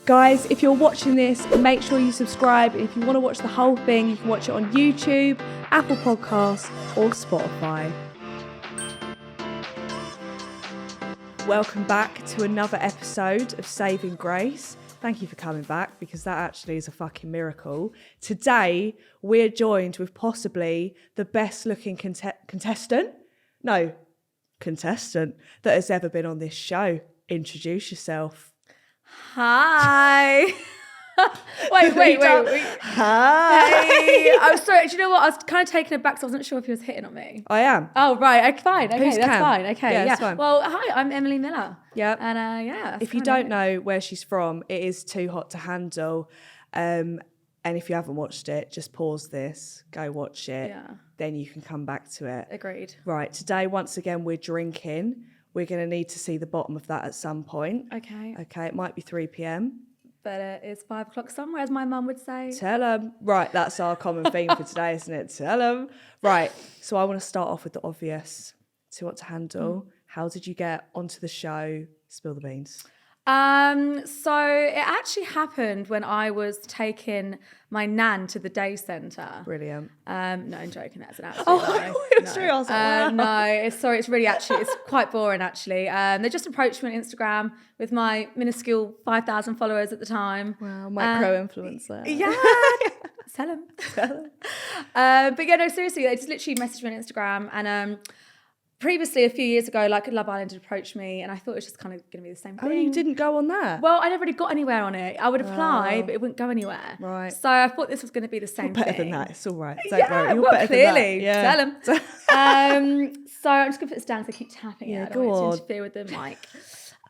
Guys, if you're watching this, make sure you subscribe. If you want to watch the whole thing, you can watch it on YouTube, Apple Podcasts, or Spotify. Welcome back to another episode of Saving Grace. Thank you for coming back, because that actually is a fucking miracle. Today, we're joined with possibly the best looking contestant that has ever been on this show. Introduce yourself. Hi. wait. Hi. Hey, I'm sorry. Do you know what? I was kind of taken aback, so I wasn't sure if he was hitting on me. I am. Oh, right. Okay, fine. Okay, Who's that's Cam? fine. Okay, Yeah, yeah. it's fine. Well, hi, I'm Emily Miller. Yeah. And yeah. If you don't know where she's from, it is Too Hot to Handle. And if you haven't watched it, just pause this, go watch it. Yeah. Then you can come back to it. Agreed. Right. Today, once again, we're drinking. We're going to need to see the bottom of that at some point. Okay. Okay. It might be 3 p.m. But it's 5 o'clock somewhere, as my mum would say. Tell them. Right. That's our common theme for today, isn't it? Tell them. Right. So I want to start off with the obvious. Too Hot to Handle. How did you get onto the show? Spill the beans. So it actually happened when I was taking my nan to the day centre. Brilliant. No, I'm joking. That's an absolute I lie. was true. I was like, wow. No, it's really actually, it's quite boring actually. They just approached me on Instagram with my minuscule 5,000 followers at the time. Wow, micro influencer. Yeah. Sell them. But yeah, no, seriously, they just literally messaged me on Instagram, and previously, a few years ago, like Love Island had approached me, and I thought it was just kind of going to be the same thing. Oh, you didn't go on that? Well, I never really got anywhere on it. I would apply, but it wouldn't go anywhere. Right. So I thought this was going to be the same You're better thing. than that. It's all right. You're better clearly. Than that. Tell them. So I'm just going to put this down because I keep tapping it. I don't want go it to interfere with the mic.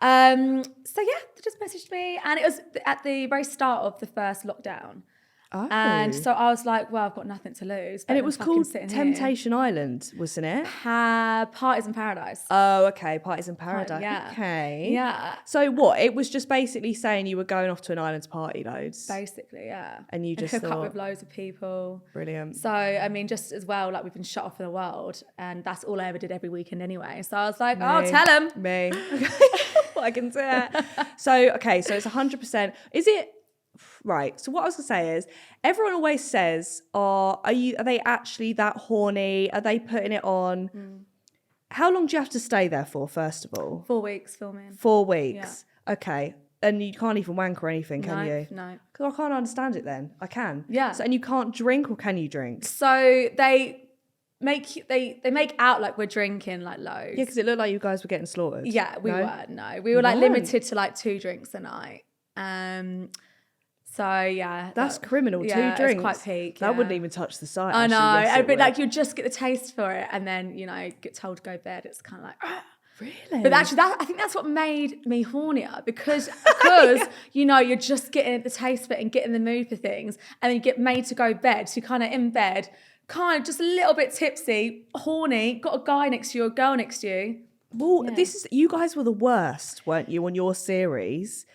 So yeah, they just messaged me, and it was at the very start of the first lockdown. Oh. And so I was like, well, I've got nothing to lose. And it was called Temptation Island, wasn't it? Parties in Paradise. Oh, okay. Parties in Paradise. Yeah. Okay. Yeah. So what? It was just basically saying you were going off to an island to party loads. Basically, yeah. And you just hook up thought, with loads of people. Brilliant. So, I mean, just as well, like we've been shut off in the world, and that's all I ever did every weekend anyway. So I was like, oh, tell them. Me. I can do it. So, okay. So it's 100%. Is it? Right. So what I was gonna say is, everyone always says, "Oh, are they actually that horny? Are they putting it on?" How long do you have to stay there for? First of all, 4 weeks filming. 4 weeks. Yeah. Okay. And you can't even wank or anything, can you? No. Because I can't understand it. Then I can. Yeah. So, and you can't drink, or can you drink? So they make out like we're drinking like loads. Yeah, because it looked like you guys were getting slaughtered. Yeah, we were. No, we were like limited to like 2 drinks a night. So yeah, that's criminal. Yeah, 2 drinks, it's quite peak. That wouldn't even touch the site. I know, yes, but like you just get the taste for it, and then get told to go to bed. It's kind of like, really. But actually, I think that's what made me hornier because you're just getting the taste for it and getting the mood for things, and then you get made to go to bed. So you're kind of in bed, kind of just a little bit tipsy, horny, got a guy next to you, a girl next to you. Well, you guys were the worst, weren't you, on your series?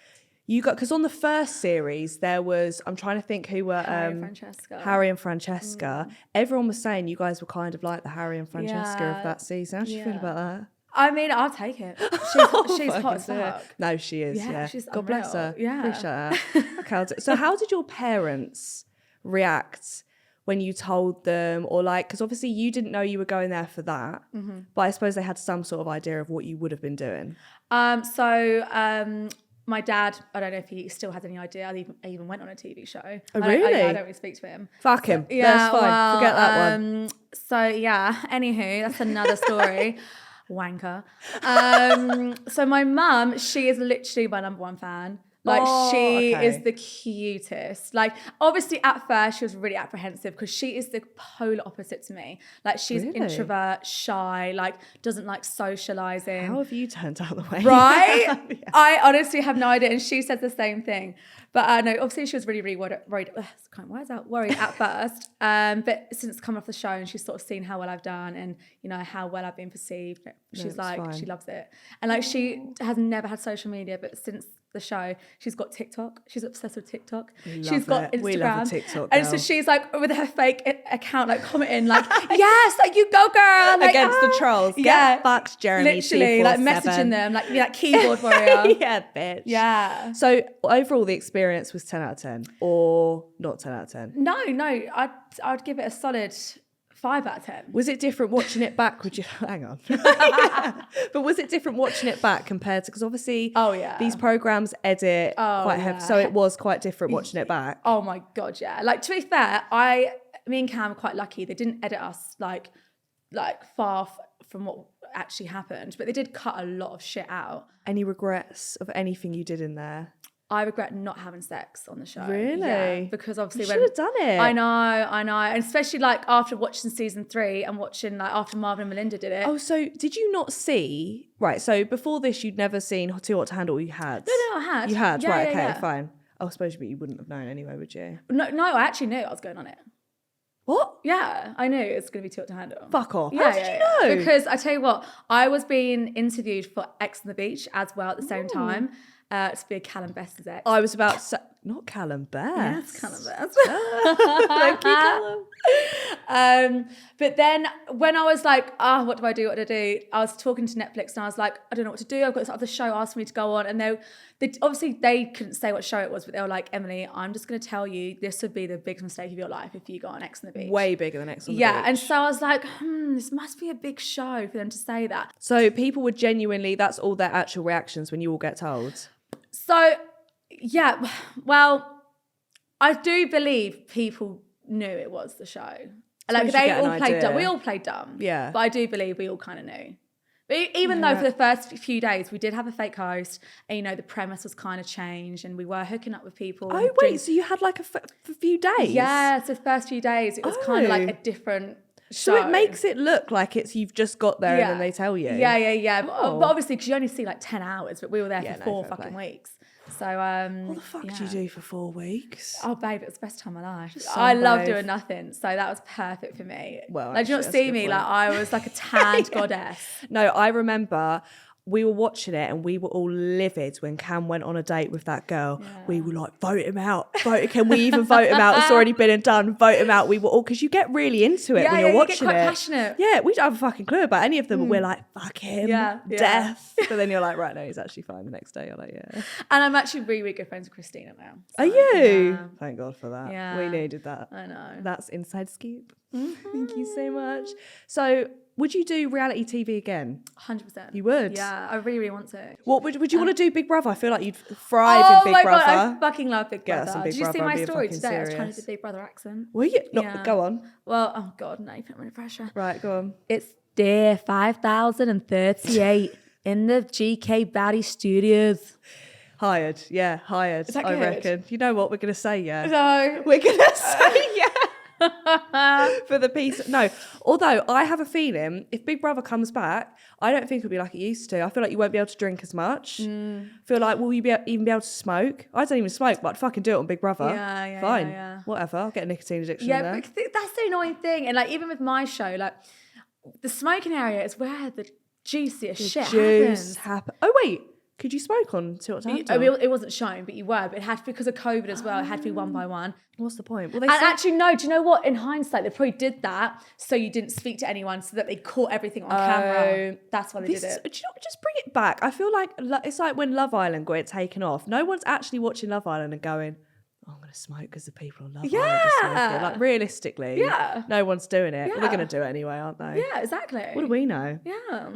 Because on the first series there was, I'm trying to think who were Harry and Francesca. Everyone was saying you guys were kind of like the Harry and Francesca of that season. How do you feel about that? I mean, I'll take it. She's hot as fuck. No, she is. Yeah, she's God bless her. Yeah, appreciate that. Okay, so how did your parents react when you told them, or like, because obviously you didn't know you were going there for that, but I suppose they had some sort of idea of what you would have been doing. My dad, I don't know if he still has any idea. I even went on a TV show. Oh, really? I don't really speak to him. Fuck him. Yeah, that's fine. Well, forget that one. So yeah, anywho, that's another story. Wanker. So my mum, she is literally my number 1 fan. Like she is the cutest. Like obviously at first she was really apprehensive because she is the polar opposite to me. Like she's introvert, shy, like doesn't like socializing. How have you turned out the way? Right? Yeah. I honestly have no idea. And she said the same thing. But no, obviously she was really, really worried at first. But since coming off the show and she's sort of seen how well I've done and how well I've been perceived, she's like, she loves it. And like she has never had social media, but since the show, she's got TikTok. She's obsessed with TikTok. She's got Instagram. We love a TikTok and girl. so she's like with her fake account, like commenting like, yes, like you go girl. Like, against the trolls. Get fucked, Jeremy. Literally, like messaging them, like be like keyboard warrior. Yeah, bitch. Yeah. So overall, the experience was 10 out of 10 or not 10 out of 10? No, I'd give it a solid 5 out of 10. Was it different watching it back? Would you hang on? But was it different watching it back compared to, because obviously these programs edit quite heavy, so it was quite different watching it back. Oh my god, yeah. Like, to be fair, me and Cam are quite lucky. They didn't edit us like far from what actually happened, but they did cut a lot of shit out. Any regrets of anything you did in there? I regret not having sex on the show. Really? Yeah, because obviously you should have done it. I know. And especially like after watching season 3 and watching like after Marvin and Melinda did it. Oh, so did you not see? Right, so before this, you'd never seen Too Hot to Handle. You had? No, I had. You had, yeah, right? yeah, Okay, fine. I suppose, but you wouldn't have known anyway, would you? No, I actually knew I was going on it. What? Yeah, I knew it was going to be Too Hot to Handle. Fuck off. How did you know? Because I tell you what, I was being interviewed for Ex on the Beach as well at the same time. To be a Callum Best's ex. I was about to say, not Callum Best. Yes, Callum Best. Thank you, Callum. But then when I was like, what do I do? I was talking to Netflix and I was like, I don't know what to do. I've got this other show asking me to go on. And they obviously they couldn't say what show it was, but they were like, Emily, I'm just going to tell you, this would be the biggest mistake of your life if you got on Ex on the Beach. Way bigger than Ex on the Beach. Yeah, and so I was like, this must be a big show for them to say that. So people would genuinely, that's all their actual reactions when you all get told? So, yeah, well, I do believe people knew it was the show. Like, they all played dumb. We all played dumb. Yeah. But I do believe we all kind of knew. But even though for the first few days we did have a fake host, and, you know, the premise was kind of changed and we were hooking up with people. Oh, wait, so you had like a few days? Yeah, so the first few days it was kind of like a different show. So it makes it look like you've just got there and then they tell you. Yeah. But obviously, because you only see like 10 hours, but we were there for 4 fucking weeks. So what the fuck did you do for 4 weeks? Oh babe, it was the best time of my life. I love doing nothing, so that was perfect for me. Well, like, did you not see me? Like, I was like a tanned goddess. No, I remember we were watching it and we were all livid when Cam went on a date with that girl. Yeah. We were like, vote him out. Can we even vote him out? It's already been and done. Vote him out. We were all, because you get really into it when you're watching it. You get quite passionate. Yeah, we don't have a fucking clue about any of them. We're like, fuck him, death. But then you're like, right, no, he's actually fine. The next day you're like, yeah. And I'm actually really, really good friends with Christina now. So, are you? Yeah. Thank God for that. Yeah. We needed that. I know. That's inside scoop. Thank you so much. So, would you do reality TV again? 100%. You would? Yeah, I really, really want to. What would you want to do? Big Brother? I feel like you'd thrive in Big Brother. God, I fucking love Big Brother. Big Did you see Brother, my story today? serious. I was trying to do Big Brother accent. Were you? No, go on. Well, oh God, no, you put me under pressure. Right, go on. It's day 5038 in the GK Batty Studios. Hired. Yeah, hired. Is that I good? reckon. You know what? We're going to say yeah. No. We're going to say yeah. For the piece. No, although I have a feeling if Big Brother comes back, I don't think it'll be like it used to. I feel like you won't be able to drink as much. Feel like, will you even be able to smoke? I don't even smoke, but I'd fucking do it on Big Brother. Yeah. Fine. Yeah. Whatever. I'll get a nicotine addiction in there. Yeah, but that's the annoying thing. And like, even with my show, like, the smoking area is where the juiciest shit happens. Oh, wait. Could you smoke on Too Hot to Handle? It wasn't shown, but you were. But it had, because of COVID as well, it had to be one by one. What's the point? Well, actually, no. Do you know what? In hindsight, they probably did that so you didn't speak to anyone, so that they caught everything on camera. That's why they did it. Do you know, just bring it back. I feel like it's like when Love Island got it taken off. No one's actually watching Love Island and going, I'm going to smoke because the people on Love Island are smoking. Like, realistically, no one's doing it. Well, they're going to do it anyway, aren't they? Yeah, exactly. What do we know? Yeah.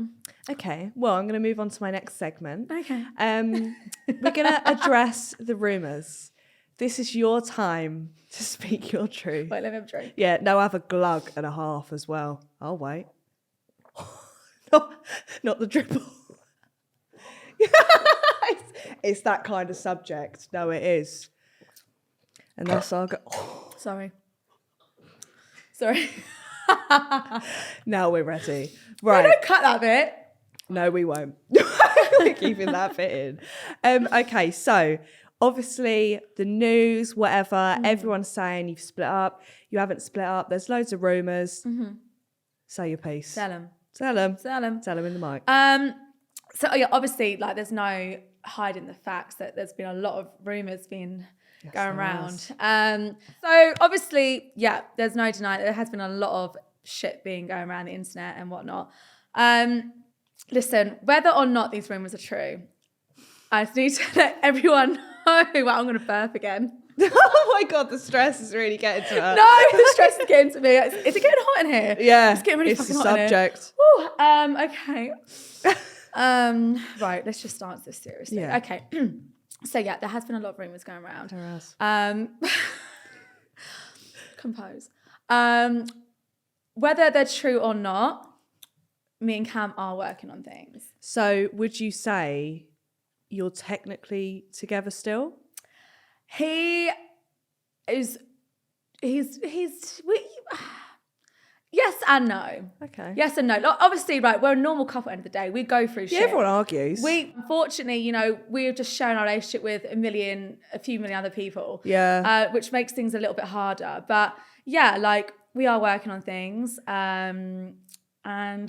Okay, well, I'm going to move on to my next segment. Okay. We're going to address the rumours. This is your time to speak your truth. Wait, let me have a drink. Yeah, no, I have a glug and a half as well. I'll wait. Not the dribble. It's that kind of subject. No, it is. And that's our go. Oh. Sorry. Now we're ready. Right. Don't cut that bit. No, we won't. We're keeping that bit in. Okay, so obviously the news, whatever, everyone's saying you've split up. You haven't split up. There's loads of rumours. Say your piece. Tell them. Tell them. Tell them. Tell them in the mic. So yeah, obviously, like, there's no hiding the facts that there's been a lot of rumours being going around. So obviously, yeah, there's no denying there has been a lot of shit being going around the internet and whatnot. Listen, whether or not these rumours are true, I just need to let everyone know. Well, I'm going to burp again. Oh my God, the stress is really getting to her. No, the stress is getting to me. Is it getting hot in here? Yeah, it's getting really it's fucking the hot subject. in here. Okay. Right, let's just answer this seriously. Yeah. Okay. So yeah, there has been a lot of rumours going around. There has. Compose. Whether they're true or not, me and Cam are working on things. So would you say you're technically together still? He is. Yes and no. Okay. Yes and no. Like, obviously, right, we're a normal couple at the end of the day. We go through shit. Yeah, everyone argues. Unfortunately, we're just sharing our relationship with a few million other people. Yeah. Which makes things a little bit harder. But yeah, like, we are working on things. And,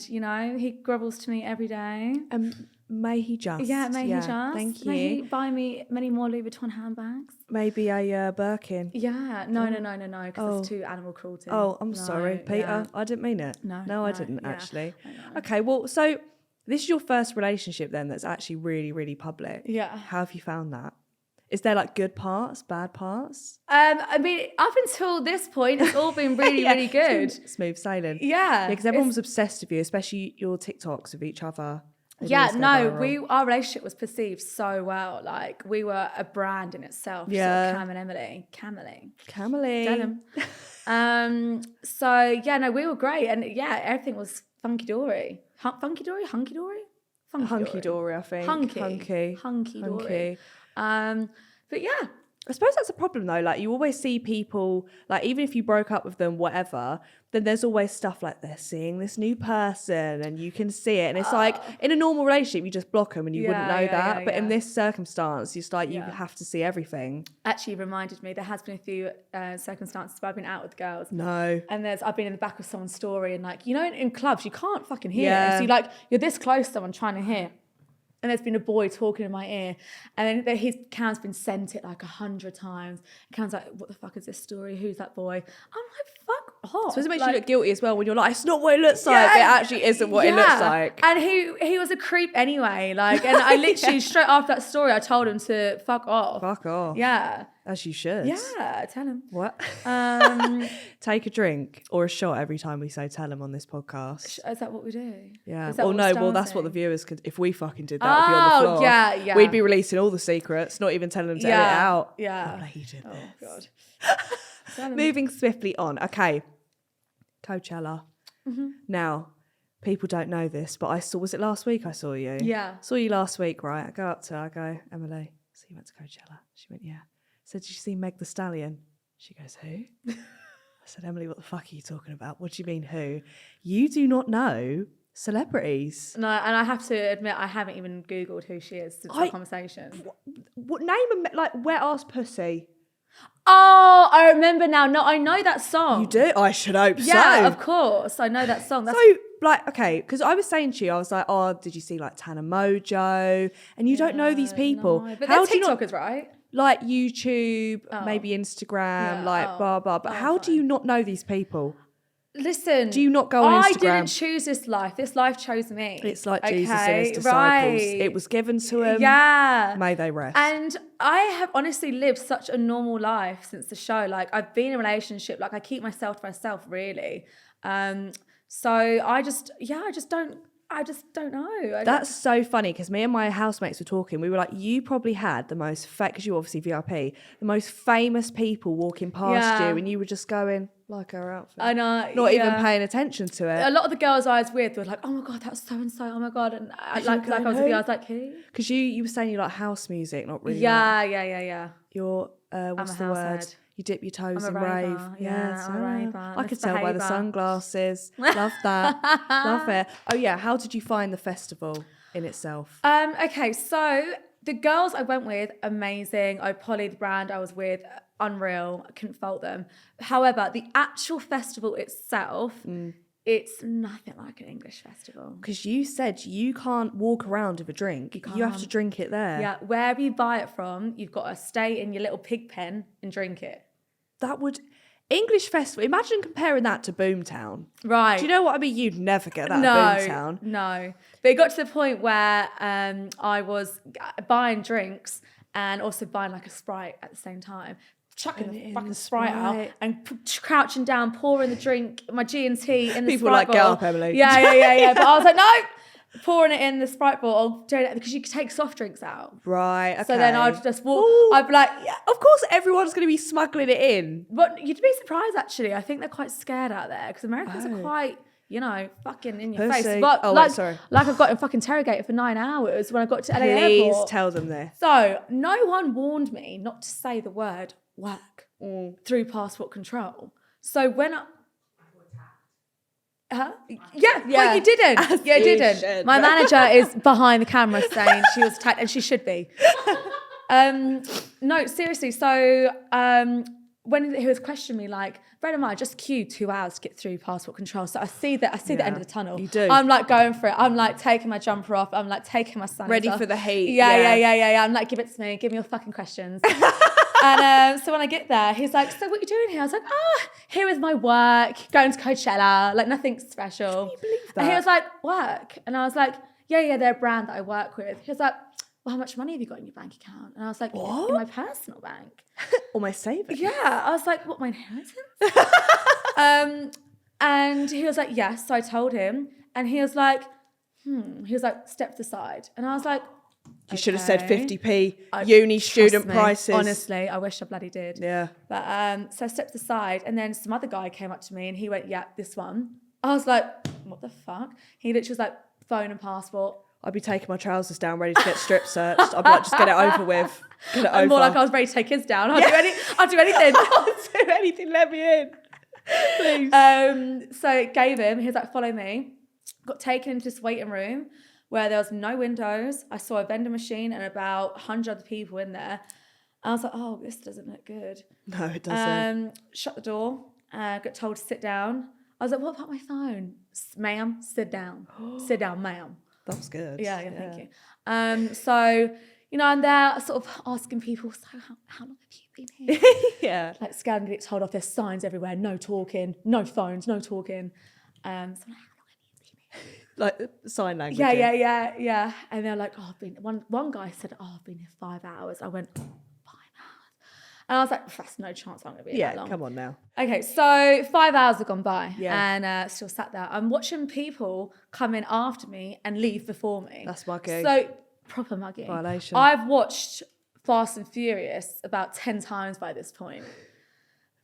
he grovels to me every day. May he just. Yeah, may he just. Thank you. May he buy me many more Louis Vuitton handbags. Maybe a Birkin. Yeah, no, because it's too animal cruelty. Oh, I'm sorry, Peter. Yeah. I didn't mean it. No, I didn't actually. Okay, well, so this is your first relationship then that's actually really, really public. Yeah. How have you found that? Is there like good parts, bad parts? I mean, up until this point, it's all been really, really good. Smooth sailing. Yeah. Because everyone was obsessed with you, especially your TikToks of each other. Yeah, no, our relationship was perceived so well. Like, we were a brand in itself. Yeah. Sort of Cam and Emily. Camely. So, yeah, no, we were great. And yeah, everything was funky-dory. Funky-dory? Hunky-dory? Hunky-dory, I think. Hunky-dory. But yeah. I suppose that's a problem though. Like, you always see people, like, even if you broke up with them, whatever, then there's always stuff like they're seeing this new person and you can see it. And it's like, in a normal relationship, you just block them and you wouldn't know that. But in this circumstance, it's like you have to see everything. Actually reminded me, there has been a few circumstances where I've been out with girls. No. And I've been in the back of someone's story and, like, in clubs, you can't fucking hear. So you're this close to someone trying to hear. And there's been a boy talking in my ear, and then Cam's been sent it like 100 times. Cam's like, "What the fuck is this story? Who's that boy?" I'm like, "Fuck off!" So it makes you look guilty as well when you're like, "It's not what it looks like." It actually isn't what it looks like. And he was a creep anyway. Like, and I literally straight after that story, I told him to fuck off. Fuck off. Yeah. As you should. Yeah, tell him. What? Take a drink or a shot every time we say tell him on this podcast. Is that what we do? Yeah. Well, no, that's what the viewers could, if we fucking did that, would be on the floor. Yeah. We'd be releasing all the secrets, not even telling them to edit it out. Yeah. I'm glad you did this. God. Moving swiftly on. Okay. Coachella. Mm-hmm. Now, people don't know this, but was it last week I saw you? Yeah. Saw you last week, right? I go up to her, I go, "Emily, so you went to Coachella?" She went, "Yeah." I said, "Did you see Meg the Stallion?" She goes, "Who?" I said, "Emily, what the fuck are you talking about? What do you mean who? You do not know celebrities." No, and I have to admit, I haven't even Googled who she is since the conversation. What name, like, Wet Ass Pussy? Oh, I remember now. No, I know that song. You do? I should hope so. Yeah, of course. I know that song. So, like, okay, because I was saying to you, I was like, "Oh, did you see, like, Tana Mojo?" And you don't know these people. No. But they're TikTokers, right? Like YouTube, maybe Instagram, blah, blah. But how do you not know these people? Listen. Do you not go on Instagram? I didn't choose this life. This life chose me. It's like Jesus and his disciples. Right. It was given to him. Yeah. May they rest. And I have honestly lived such a normal life since the show. Like, I've been in a relationship. Like, I keep myself to myself, really. So I just don't know. That's so funny because me and my housemates were talking. We were like, you probably had the most, because you obviously VIP, the most famous people walking past you, and you were just going, like her outfit. I know. Not even paying attention to it. A lot of the girls I was with were like, "Oh my God, that's so and so. Oh my God." And I was with you, I was like, "Who?" Because you were saying you like house music, not really. Yeah. You're, what's the word? You dip your toes in rave. Yeah, I'm a raver. I could tell by the sunglasses. Love that. Love it. Oh yeah, how did you find the festival in itself? Okay, so the girls I went with, amazing. Polly, the brand I was with, unreal. I couldn't fault them. However, the actual festival itself It's nothing like an English festival. Because you said you can't walk around with a drink. You have to drink it there. Yeah, wherever you buy it from, you've got to stay in your little pig pen and drink it. That would... English festival, imagine comparing that to Boomtown. Right. Do you know what I mean? You'd never get that at Boomtown. No. But it got to the point where I was buying drinks and also buying like a Sprite at the same time. Chucking the fucking Sprite out and crouching down, pouring the drink, my G&T in the People Sprite like, get bottle. up, Emily. Yeah. But I was like, no, pouring it in the Sprite bottle, because you could take soft drinks out. Right, okay. So then I'd just walk. Ooh. I'd be like, yeah. Of course, everyone's going to be smuggling it in. But you'd be surprised, actually. I think they're quite scared out there because Americans are quite, fucking in your face. But like I got fucking interrogated for 9 hours when I got to LA Airport. Please tell them this. So no one warned me not to say the word work through passport control. So when Well, you didn't. You didn't. My manager is behind the camera saying she was attacked, and she should be. No, seriously. So when he was questioning me, like, Brett and I just queued 2 hours to get through passport control. So I see the end of the tunnel. You do. I'm like going for it. I'm like taking my jumper off. I'm like taking my sunnies Ready off. for the heat. Yeah. I'm like, give it to me. Give me your fucking questions. And so when I get there, he's like, so what are you doing here? I was like, here is my work, going to Coachella, like nothing special. Can you believe that? And he was like, work? And I was like, yeah, they're a brand that I work with. He was like, well, how much money have you got in your bank account? And I was like, what? In my personal bank. Or my savings? Yeah. I was like, what, my inheritance? And he was like, yes. So I told him. And he was like, step to the side. And I was like, you should have said 50p uni student prices. Honestly, I wish I bloody did. Yeah. But so I stepped aside, and then some other guy came up to me and he went, yeah, this one. I was like, what the fuck? He literally was like, phone and passport. I'd be taking my trousers down, ready to get strip searched. I'd be like, just get it over with. Get it over. More like I was ready to take his down. I'll do anything. I'll do anything. Let me in. Please. So it gave him, he was like, follow me. Got taken into this waiting room where there was no windows. I saw a vending machine and about 100 other people in there. I was like, oh, this doesn't look good. No, it doesn't. Shut the door. Got told to sit down. I was like, what about my phone? Ma'am, sit down. Sit down, ma'am. That was good. Yeah, thank you. So, and they're sort of asking people, so how long have you been here? Yeah. Like scared to get told off. There's signs everywhere. No talking. No phones. No talking. So I'm like, like sign language. Yeah. And they're like, I've been, one guy said, I've been here 5 hours. I went, 5 hours. And I was like, that's no chance I'm going to be here that long. Come on now. Okay, so 5 hours have gone by and still sat there. I'm watching people come in after me and leave before me. That's mugging. So, proper mugging. Violation. I've watched Fast and Furious about 10 times by this point.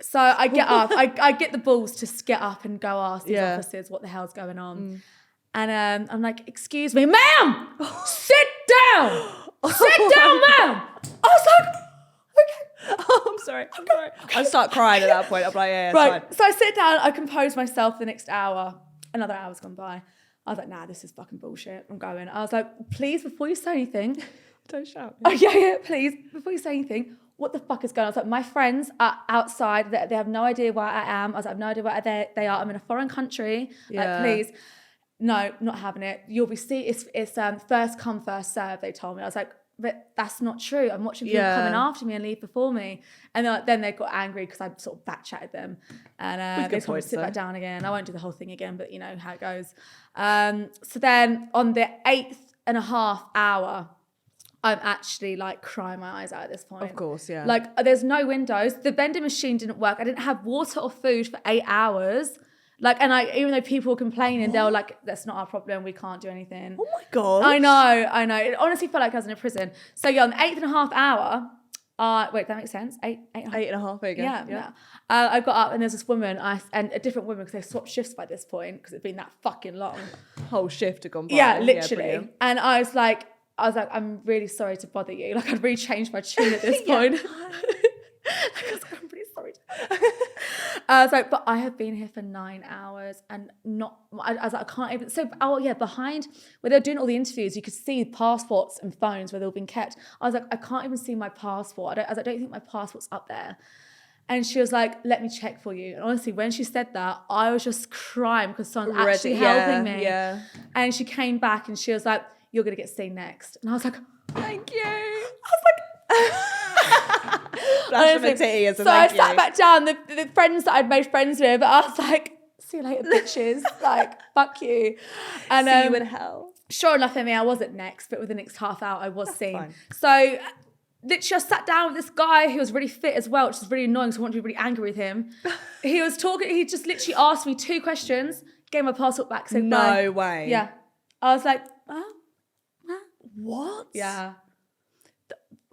So I get up, I get the balls to get up and go ask these officers what the hell's going on. And I'm like, excuse me, ma'am, sit down. Sit down, ma'am. I was like, okay. Oh, I'm sorry. I start crying at that point. I'm like, yeah, right. Fine. So I sit down, I compose myself the next hour. Another hour's gone by. I was like, nah, this is fucking bullshit. I'm going. I was like, please, before you say anything. Don't shout. Oh, yeah, please. Before you say anything, what the fuck is going on? I was like, my friends are outside. They have no idea where I am. I was like, I have no idea where they are. I'm in a foreign country. Yeah. Like, please. No, not having it. You'll be it's first come, first serve, they told me. I was like, but that's not true. I'm watching people coming after me and leave before me. And then they got angry because I sort of back-chatted them. And they told me to sit back down again. I won't do the whole thing again, but you know how it goes. So then on the 8.5 hour, I'm actually like crying my eyes out at this point. Of course, yeah. Like there's no windows. The vending machine didn't work. I didn't have water or food for 8 hours. Like, and even though people were complaining, they were like, that's not our problem. We can't do anything. Oh my God. I know. It honestly felt like I was in a prison. So yeah, on the 8.5 hour, wait, that makes sense? 8.5, there you go. Yeah. I got up and there's this woman, and a different woman, because they swapped shifts by this point, because it'd been that fucking long. Whole shift had gone by. Yeah, literally. And I was like, I'm really sorry to bother you. Like, I'd really changed my tune at this point. I was like, I'm really sorry. I was like, but I have been here for 9 hours and I was like, I can't even. So, behind where they're doing all the interviews, you could see passports and phones where they've all been kept. I was like, I can't even see my passport. I don't think my passport's up there. And she was like, let me check for you. And honestly, when she said that, I was just crying because someone's actually helping me. Yeah. And she came back and she was like, you're going to get seen next. And I was like, thank you. I was like, honestly, so I sat back down, the friends that I'd made friends with, I was like, see you later, bitches. Like, fuck you. And see you in hell. Sure enough, I wasn't next, but within the next half hour, I was seen. Fine. So literally, I sat down with this guy who was really fit as well, which is really annoying, so I wanted to be really angry with him. He was talking, he just literally asked me 2 questions, gave my passport back, said bye. No way. Yeah. I was like, what? Yeah.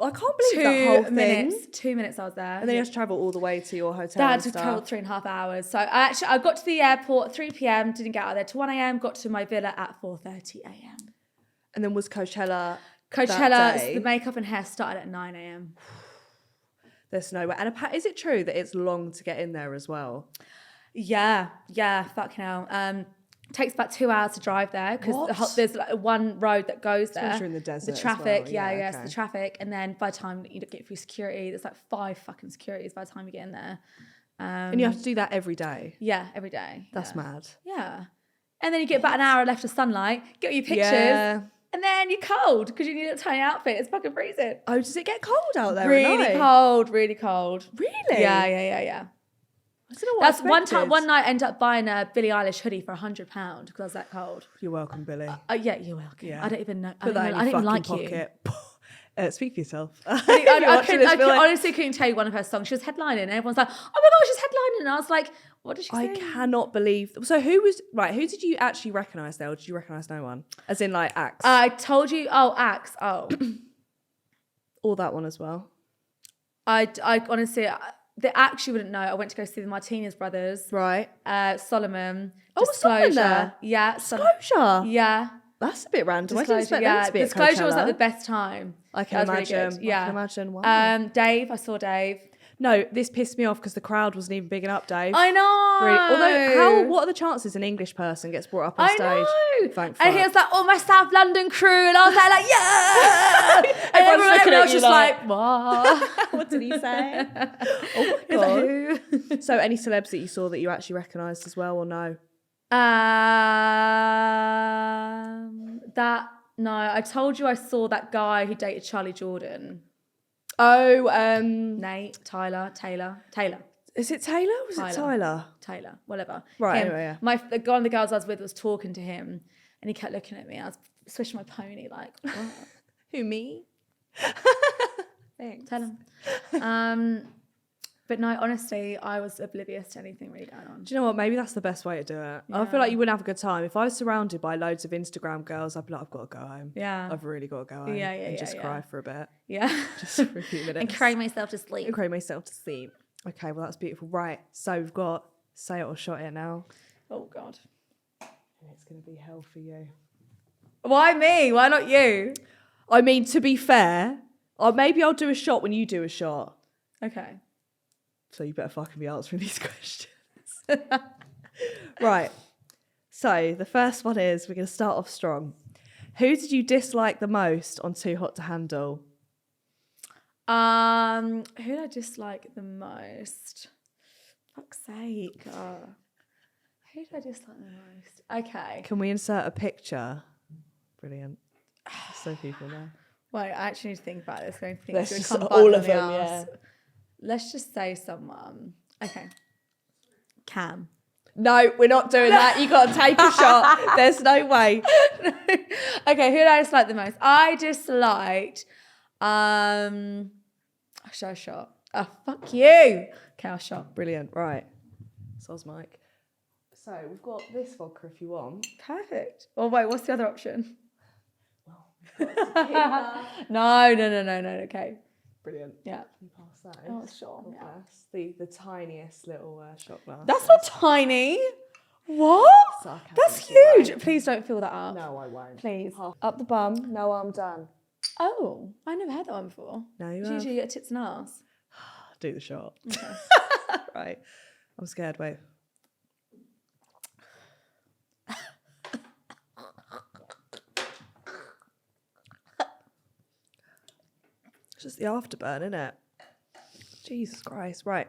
I can't believe that whole thing. 2 minutes I was there. And then you had to travel all the way to your hotel. That had to travel 3.5 hours. So I got to the airport at 3 p.m, didn't get out of there till 1 a.m, got to my villa at 4:30 a.m. And then was Coachella, the makeup and hair started at 9 a.m. There's no way. And is it true that it's long to get in there as well? Yeah, fucking hell. Takes about 2 hours to drive there because there's like one road that goes there. You're in the desert. The traffic, as well. It's the traffic, and then by the time you get through security, there's like 5 fucking securities by the time you get in there. And you have to do that every day. Yeah, every day. That's mad. Yeah, and then you get about an hour left of sunlight, get all your pictures, and then you're cold because you need a tiny outfit. It's fucking freezing. Oh, does it get cold out there? Really cold, really cold. Really? Yeah. I don't know what That's one night I ended up buying a Billie Eilish hoodie for £100 because I was that cold. You're welcome, Billy. Yeah, you're welcome. Yeah. I don't even know. Put that in your fucking like pocket. Speak for yourself. I honestly couldn't tell you one of her songs. She was headlining and everyone's like, oh my gosh, she's headlining. And I was like, what did she say? I cannot believe. So who did you actually recognise there, or did you recognise no one? As in like Axe? I told you, Axe, Or that one as well. I honestly... The Axe you wouldn't know. I went to go see the Martinez brothers. Right. Solomon. Oh, was Solomon there? Yeah. Disclosure? Yeah. That's a bit random. I didn't expect them to be at Disclosure Coachella. was like the best time. I can imagine. Really good. Yeah. I can imagine. Wow. Dave, I saw Dave. No, this pissed me off because the crowd wasn't even bigging up Dave. I know. Really. Although, what are the chances an English person gets brought up on stage? I know. Thankfully. And he was like, oh, my South London crew. And I was like, yeah. And everyone else just like, what? What did he say? Oh, my God. So any celebs that you saw that you actually recognised as well, or no? No, I told you I saw that guy who dated Charlie Jordan. Oh, Nate, Taylor. Is it Taylor? Was it Tyler? Taylor, whatever. Right, him. anyway, yeah. One of the girls I was with was talking to him and he kept looking at me. I was swishing my pony like, what? Who, me? Thanks. Tell him. But no, honestly, I was oblivious to anything really going on. Do you know what? Maybe that's the best way to do it. Yeah. I feel like you wouldn't have a good time. If I was surrounded by loads of Instagram girls, I'd be like, I've got to go home. Yeah. I've really got to go home. And just cry for a bit. Yeah. Just for a few minutes. And cry myself to sleep. Okay, well, that's beautiful. Right. So we've got Say It or Shot It now. Oh, God. It's going to be hell for you. Why me? Why not you? I mean, to be fair, maybe I'll do a shot when you do a shot. Okay. So you better fucking be answering these questions. Right. So the first one is, we're going to start off strong. Who did you dislike the most on Too Hot to Handle? Who did I dislike the most? Fuck's sake. Who did I dislike the most? Okay. Can we insert a picture? Brilliant. So people know. Wait, I actually need to think about this. Let's just all of them, yeah. Let's just say someone. Okay. Cam. No, we're not doing that. You got to take a shot. There's no way. Okay, who did I dislike the most? I disliked. Should I shot? Oh, fuck you. Okay, I'll shot. Brilliant. Right. Soz Mike. So we've got this vodka if you want. Perfect. Oh wait, what's the other option? No. Okay. Brilliant. Yeah. Can you pass that? Oh, sure. Yeah. The tiniest little shot glass. That's not tiny. What? Sarcasm, that's huge. Please don't fill that up. No, I won't. Please. Up the bum. No, I'm done. Oh, I never had that one before. No, you have. Usually you get tits and ass. Do the shot. Okay. Right. I'm scared. Wait. It's just the afterburn, isn't it? Jesus Christ. Right.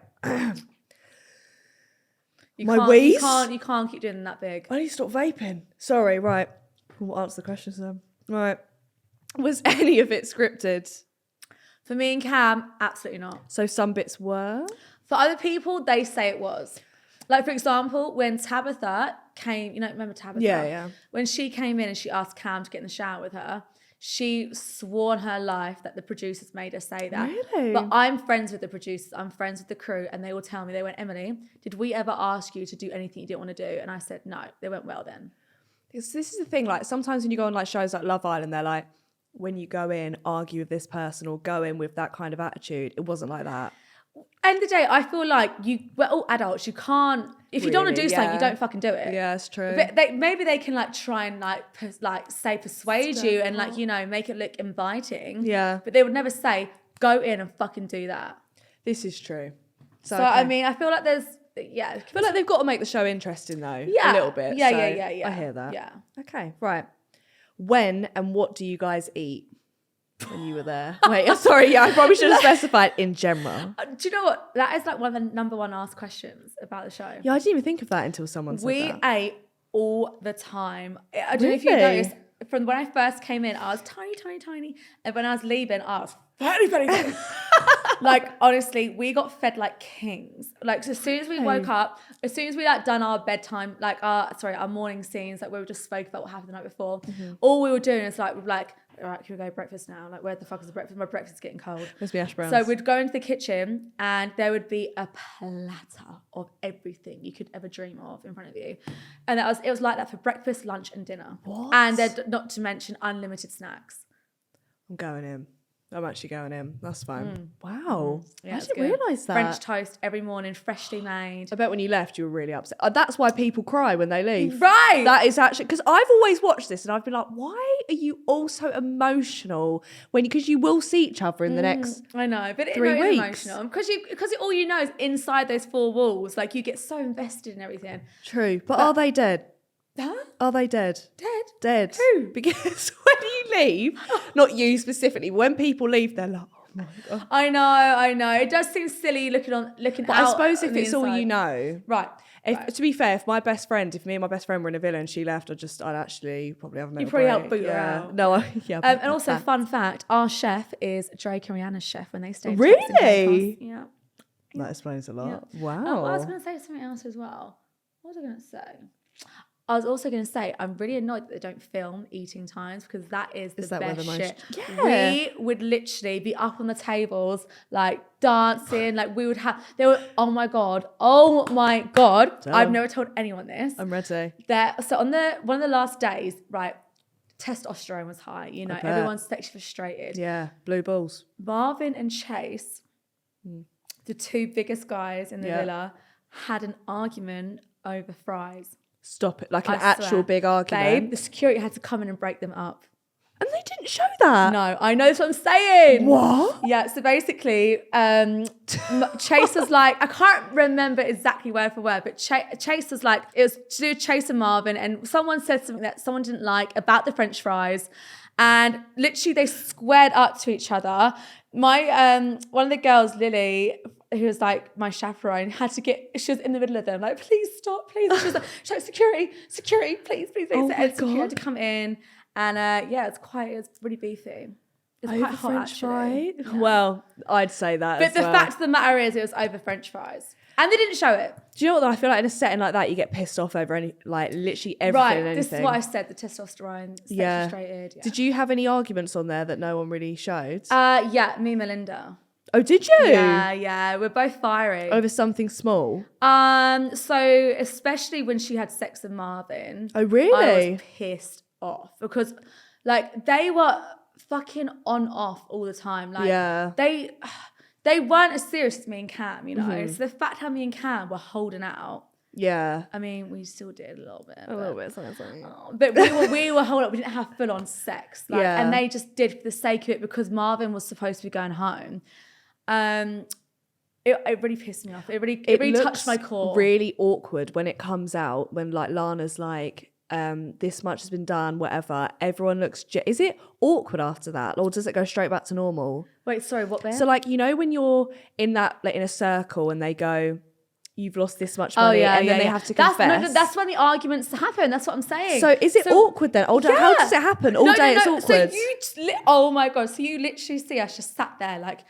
You My can't, wheeze? You can't keep doing that big. I need to stop vaping. Sorry, right. We'll answer the questions then. Right. Was any of it scripted? For me and Cam, absolutely not. So some bits were? For other people, they say it was. Like, for example, when Tabitha came, remember Tabitha? Yeah. When she came in and she asked Cam to get in the shower with her, she swore on her life that the producers made her say that. Really? But I'm friends with the producers. I'm friends with the crew. And they will tell me, they went, Emily, did we ever ask you to do anything you didn't want to do? And I said, no. They went, well then. This is the thing. Like, sometimes when you go on like shows like Love Island, they're like, when you go in, argue with this person or go in with that kind of attitude. It wasn't like that. End of the day, I feel like we're all adults. You can't, if you don't want to do something, you don't fucking do it. Yeah, it's true. But maybe they can like try and persuade you and make it look inviting. Yeah. But they would never say, go in and fucking do that. This is true. So okay. I mean, I feel like there's, I feel like they've got to make the show interesting though. Yeah. A little bit. Yeah, so yeah. I hear that. Yeah. Okay, right. When and what do you guys eat when you were there? Wait, sorry, yeah, I probably should have specified in general. Do you know what? That is like one of the number one asked questions about the show. Yeah, I didn't even think of that until someone said that. We ate all the time. I don't know if you noticed, from when I first came in, I was tiny. And when I was leaving, I was very. Like, honestly, we got fed like kings. Like, so as soon as we woke up, as soon as we like done our bedtime, like our morning scenes, like where we just spoke about what happened the night before, all we were doing is like, all right, can we go breakfast now? Like, where the fuck is the breakfast? My breakfast's getting cold. Must be hash browns. So we'd go into the kitchen and there would be a platter of everything you could ever dream of in front of you. And it was like that for breakfast, lunch and dinner. What? And not to mention unlimited snacks. I'm going in. I'm actually going in. That's fine. Wow. Yeah, I didn't realise that. French toast every morning, freshly made. I bet when you left, you were really upset. That's why people cry when they leave. Right. That is actually, because I've always watched this and I've been like, why are you all so emotional because you will see each other in the next I know, but 3 is weeks. emotional because all you know is inside those 4 walls. Like, you get so invested in everything. True. But are they dead? Huh? Are they dead? Dead? Who? Because when you leave, not you specifically, when people leave, they're like, oh my God. I know. It does seem silly looking But out. I suppose if on the it's all inside. you know. Right. To be fair, if me and my best friend were in a villa and she left, I'd actually probably have a mental You probably break. help boot her out. No, yeah. And also, fun fact, our chef is Drake and Rihanna's chef when they stayed. Really? Yeah. That explains a lot. Yeah. Wow. I was going to say something else as well. What was I going to say? I was also going to say, I'm really annoyed that they don't film eating times because that is the best shit. Yeah. We would literally be up on the tables, like dancing, like we would have, oh my God. Tell I've 'em. never told anyone this. I'm ready. So on one of the last days, right, testosterone was high, bet. everyone's sexually frustrated. Yeah, blue balls. Marvin and Chase, the 2 biggest guys in the villa, had an argument over fries. Stop it. Like an I actual swear. big argument. Babe, the security had to come in and break them up. And they didn't show that. No, I know that's what I'm saying. What? Yeah, so basically, Chase was like, I can't remember exactly word for word, but Chase was like, it was to do with Chase and Marvin, and someone said something that someone didn't like about the French fries, and literally they squared up to each other. My one of the girls, Lily, who was like my chaperone, she was in the middle of them, like, please stop, please. She was like, security, please. Oh my Security had God. to come in. And it's really beefy. It's Over quite hot, French actually. fry? Yeah. Well, I'd say that But as the well. fact of the matter is, it was over French fries. And they didn't show it. Do you know what though? I feel like in a setting like that, you get pissed off over literally everything Right, and anything. this is what I said, the testosterone, sex frustrated. Yeah. Did you have any arguments on there that no one really showed? Yeah, me and Melinda. Oh, did you? Yeah, we're both fiery. Over something small? So especially when she had sex with Marvin. Oh, really? I was pissed off because like they were fucking on off all the time. Like they weren't as serious as me and Cam, you know. Mm-hmm. So the fact how me and Cam were holding out. Yeah. I mean, we still did a little bit. A little bit, something. But we were holding up. We didn't have full on sex. Like, and they just did for the sake of it because Marvin was supposed to be going home. It really pissed me off. It really touched my core. Really awkward when it comes out when like Lana's like, this much has been done, whatever. Everyone looks... Is it awkward after that? Or does it go straight back to normal? Wait, sorry, what bit? So like, you know, when you're in that, like in a circle and they go, you've lost this much money, and then they have to confess. That's when the arguments happen. That's what I'm saying. So is it awkward then? How does it happen? All day it's awkward. So oh my God. So you literally see us just sat there like...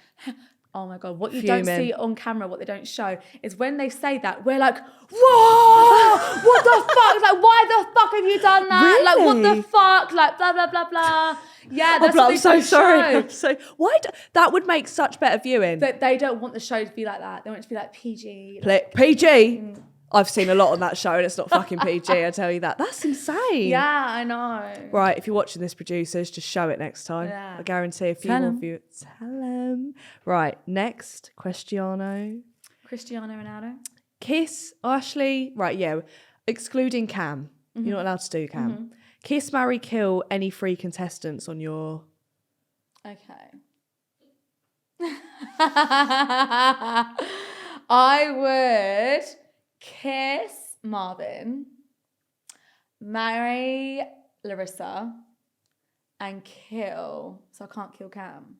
Oh my God, what you don't see on camera, what they don't show, is when they say that, we're like, whoa, what the fuck? Like, why the fuck have you done that? Really? Like, what the fuck? Like, blah, blah, blah, blah. Yeah, that's what I'm so sorry. Show. That would make such better viewing. But they don't want the show to be like that. They want it to be like PG. PG? I've seen a lot on that show and it's not fucking PG, I tell you that. That's insane. Yeah, I know. Right, if you're watching this, producers, just show it next time. Yeah. I guarantee a few more viewers. Tell them. Right, next, Cristiano Ronaldo. Kiss, Ashley, right, yeah, excluding Cam. Mm-hmm. You're not allowed to do Cam. Mm-hmm. Kiss, marry, kill any 3 contestants on your... Okay. I would kiss Marvin, marry Larissa, and kill. So I can't kill Cam.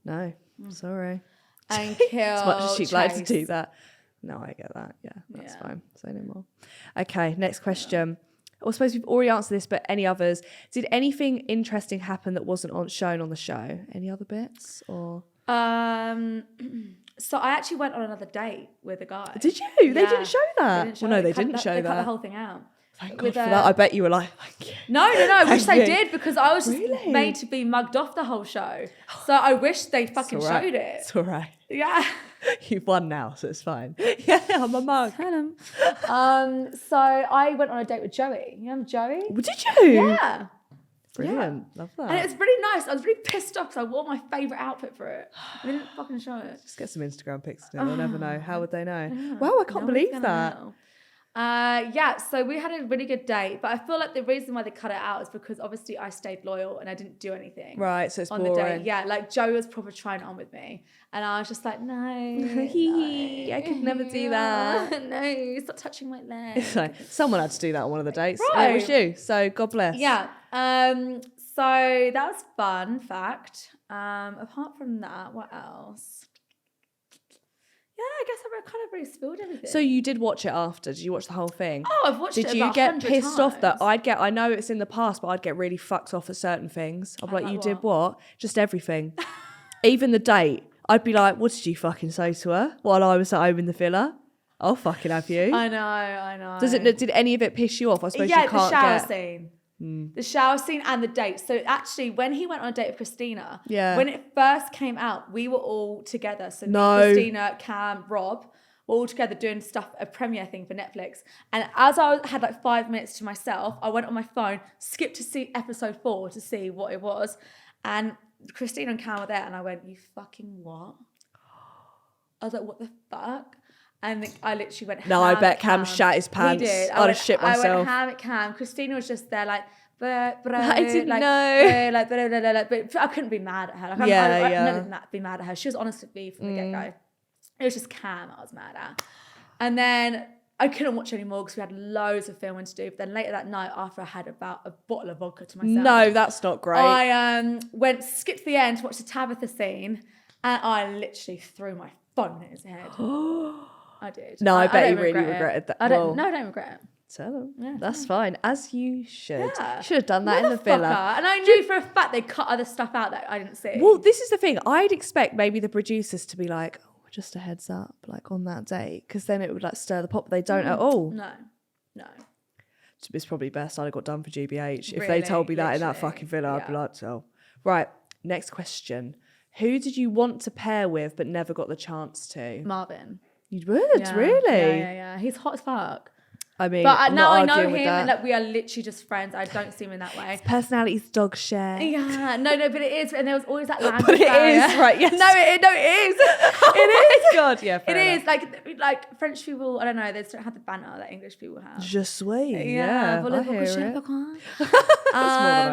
No, sorry. And kill as much as she'd Chase. like to do that. No, I get that. Yeah, that's fine. Say no more. Okay, next question. I suppose we've already answered this, but any others? Did anything interesting happen that wasn't shown on the show? Any other bits or? So I actually went on another date with a guy. Did you? Yeah. They didn't show that. They didn't show that. They cut the whole thing out. Thank God for that. I bet you were like, no. I wish they did, because I was just made to be mugged off the whole show. So I wish they fucking showed it. It's all right. Yeah. You've won now, so it's fine. Yeah, I'm a mug. Tell him. So I went on a date with Joey. You know Joey? Did you? Yeah. Brilliant. Love that. And it was really nice. I was really pissed off because I wore my favourite outfit for it. I didn't fucking show it. Just get some Instagram pics. They'll never know. How would they know? Wow, I can't believe that. Yeah, so we had a really good date, but I feel like the reason why they cut it out is because obviously I stayed loyal and I didn't do anything. Right, so it's on boring. The date. Yeah, like Joe was probably trying on with me, and I was just like, no, I could never do that. No, stop touching my legs. So, someone had to do that on one of the dates. Right. And it was you, so God bless. Yeah. So that was fun fact. Apart from that, what else? Yeah, I guess I kind of really spilled everything. So you did watch it after? Did you watch the whole thing? Oh, I've watched it about 100 times. Did you get pissed off that I know it's in the past, but I'd get really fucked off at certain things. I'd be like, you did what? Just everything. Even the date. I'd be like, what did you fucking say to her while I was at home in the villa? I'll fucking have you. I know. Did any of it piss you off? I suppose you can't the shower scene. The shower scene and the date. So actually, when he went on a date with Christina, when it first came out, we were all together. So Christina, Cam, Rob were all together doing stuff, a premiere thing for Netflix. And as I had like 5 minutes to myself, I went on my phone, skipped to see episode 4 to see what it was. And Christina and Cam were there, and I went, you fucking what? I was like, what the fuck? And I literally went, no, I bet Cam shat his pants. He did. I'd have shit myself. I went ham at Cam. Christina was just there like, I didn't know. But I couldn't be mad at her. Like, I never be mad at her. She was honest with me from the get-go. It was just Cam I was mad at. And then I couldn't watch anymore because we had loads of filming to do. But then later that night, after I had about a bottle of vodka to myself. No, that's not great. I skipped to the end to watch the Tabitha scene, and I literally threw my phone at his head. I did. No, I bet you really regretted that. I don't regret it. Tell them. Yeah, that's fine. As you should. Yeah. You should have done that in the villa. And I knew for a fact they cut other stuff out that I didn't see. Well, this is the thing. I'd expect maybe the producers to be like, oh, just a heads up, like on that date, because then it would like stir the pot, but they don't at all. No. It's probably best I'd have got done for GBH. If they told me that in that fucking villa, I'd be like, so. Right, next question. Who did you want to pair with but never got the chance to? Marvin. You would, really? Yeah. He's hot as fuck. I mean, but now I know him and like we are literally just friends. I don't see him in that way. His personality's dog share. Yeah, no, but it is. And there was always that language But it barrier. is, right? Yes. No, it is. It is. God, yeah, fair it enough. is. Like French people, I don't know, they just don't have the banter that English people have. Je suis. Yeah, I hear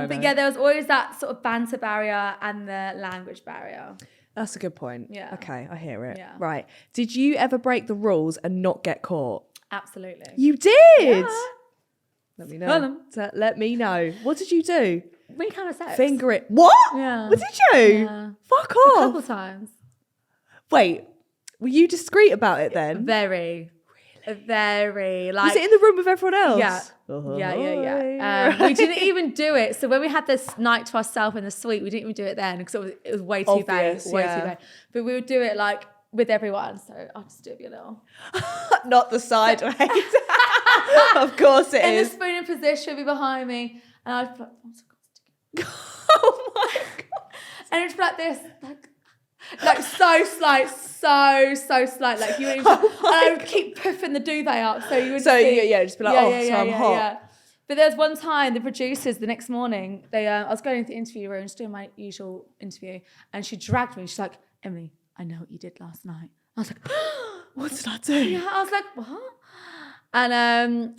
it. But yeah, there was always that sort of banter barrier and the language barrier. That's a good point. Yeah. Okay, I hear it. Yeah. Right. Did you ever break the rules and not get caught? Absolutely. You did? Let me know. Let me know. What did you do? We kind of sex. Finger it. What? Yeah. What did you? Yeah. Fuck A off. couple times. Wait, were you discreet about it then? Very. Very. Like, was it in the room with everyone else? Yeah. Yeah. We didn't even do it. So when we had this night to ourselves in the suite, we didn't even do it then because it was way too vague. Way too vague. But we would do it like with everyone. So I'll just do it a little. Not the sideways. Of course it is. In the spooning position, be behind me. And I'd be like, oh my God. And it'd be like this, like so slight, so slight. Like you wouldn't even, and I would keep puffing the duvet up so you would just be like, I'm hot. Yeah. But there was one time the producers the next morning, I was going into the interview room, just doing my usual interview, and she dragged me. She's like, Emily, I know what you did last night. I was like, what did I do? Yeah, I was like, what? And